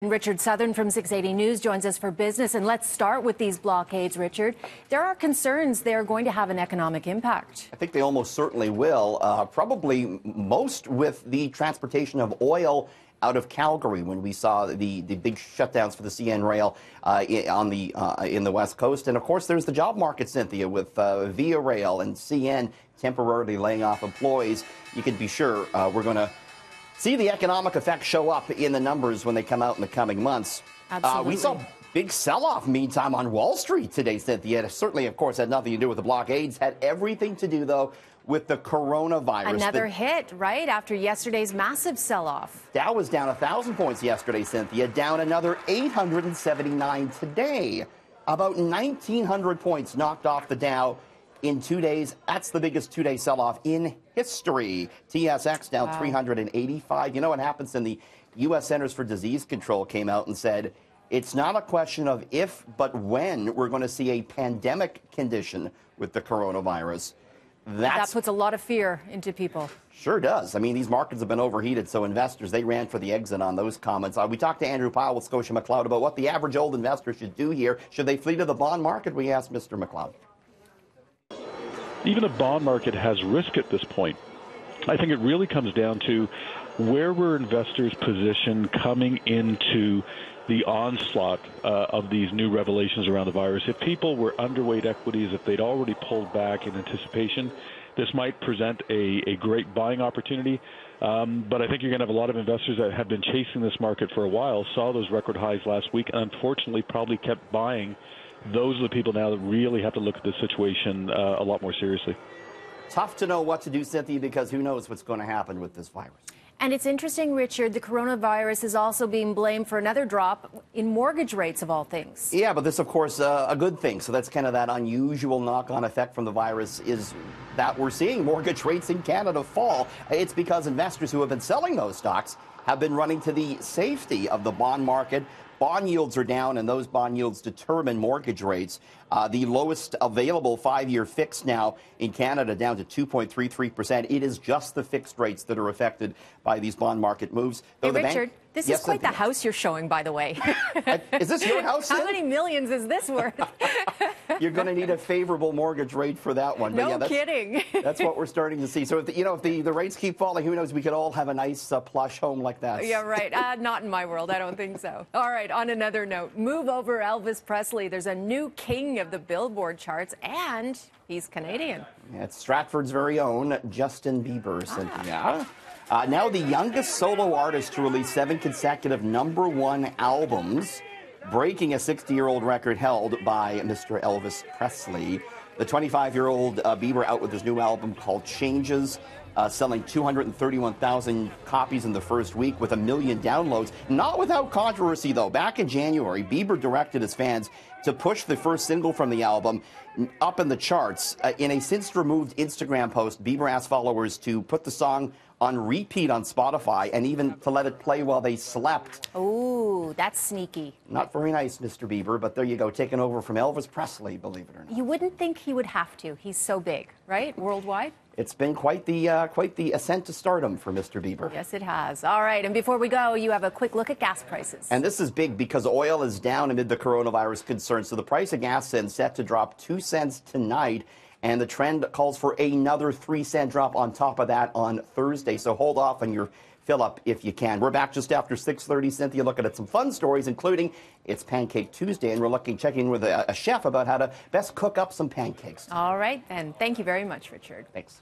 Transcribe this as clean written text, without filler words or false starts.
Richard Southern from 680 News joins us for business. And let's start with these blockades, Richard. There are concerns they're going to have an economic impact. I think they almost certainly will, probably most with the transportation of oil out of Calgary when we saw the big shutdowns for the CN rail in the West Coast. And, of course, there's the job market, Cynthia, with Via Rail and CN temporarily laying off employees. You can be sure we're going to see the economic effects show up in the numbers when they come out in the coming months. Absolutely. We saw big sell-off, meantime, on Wall Street today, Cynthia. It certainly, of course, had nothing to do with the blockades. Had everything to do, though, with the coronavirus. Another hit, right, after yesterday's massive sell-off. Dow was down 1,000 points yesterday, Cynthia. Down another 879 today. About 1,900 points knocked off the Dow in 2 days. That's the biggest two-day sell-off in history. TSX down 385. You know what happens? In the U.S. Centers for Disease Control came out and said it's not a question of if, but when we're going to see a pandemic condition with the coronavirus. That puts a lot of fear into people. Sure does. I mean, these markets have been overheated, so investors, they ran for the exit on those comments. We talked to Andrew Powell with Scotia McLeod about what the average old investor should do here. Should they flee to the bond market? We asked Mr. McLeod. Even the bond market has risk at this point. I think it really comes down to where were investors positioned coming into the onslaught of these new revelations around the virus. If people were underweight equities, if they'd already pulled back in anticipation, this might present a great buying opportunity. But I think you're going to have a lot of investors that have been chasing this market for a while, saw those record highs last week, and unfortunately probably kept buying. Those are the people now that really have to look at this situation a lot more seriously. Tough to know what to do, Cynthia, because who knows what's going to happen with this virus. And it's interesting, Richard, the coronavirus is also being blamed for another drop in mortgage rates, of all things. Yeah, but this, of course, a good thing. So that's kind of that unusual knock-on effect from the virus is that we're seeing mortgage rates in Canada fall. It's because investors who have been selling those stocks have been running to the safety of the bond market. Bond yields are down, and those bond yields determine mortgage rates. The lowest available 5-year fix now in Canada down to 2.33%. It is just the fixed rates that are affected by these bond market moves. Hey, Richard, this is quite the house you're showing, by the way. Is this your house? How many millions is this worth? You're going to need a favorable mortgage rate for that one. But no kidding. That's what we're starting to see. So, if the rates keep falling, who knows? We could all have a nice plush home like that. Yeah, right. Not in my world. I don't think so. All right, on another note, move over Elvis Presley. There's a new king of the Billboard charts, and he's Canadian. Yeah, it's Stratford's very own Justin Bieber, Cynthia. Now the youngest solo artist to release 7 consecutive #1 albums, breaking a 60-year-old record held by Mr. Elvis Presley. The 25-year-old Bieber out with his new album called Changes, selling 231,000 copies in the first week with 1 million downloads. Not without controversy, though. Back in January, Bieber directed his fans to push the first single from the album up in the charts. In a since-removed Instagram post, Bieber asked followers to put the song on repeat on Spotify and even to let it play while they slept. Oh, that's sneaky. Not very nice, Mr. Bieber, but there you go, taking over from Elvis Presley, believe it or not. You wouldn't think he would have to. He's so big, right? Worldwide? It's been quite the ascent to stardom for Mr. Bieber. Yes, it has. All right, and before we go, you have a quick look at gas prices. And this is big because oil is down amid the coronavirus concerns. So the price of gas is set to drop 2 cents tonight. And the trend calls for another 3-cent drop on top of that on Thursday. So hold off on your fill-up if you can. We're back just after 6:30. Cynthia looking at some fun stories, including it's Pancake Tuesday, and we're checking with a chef about how to best cook up some pancakes. All right, then. Thank you very much, Richard. Thanks.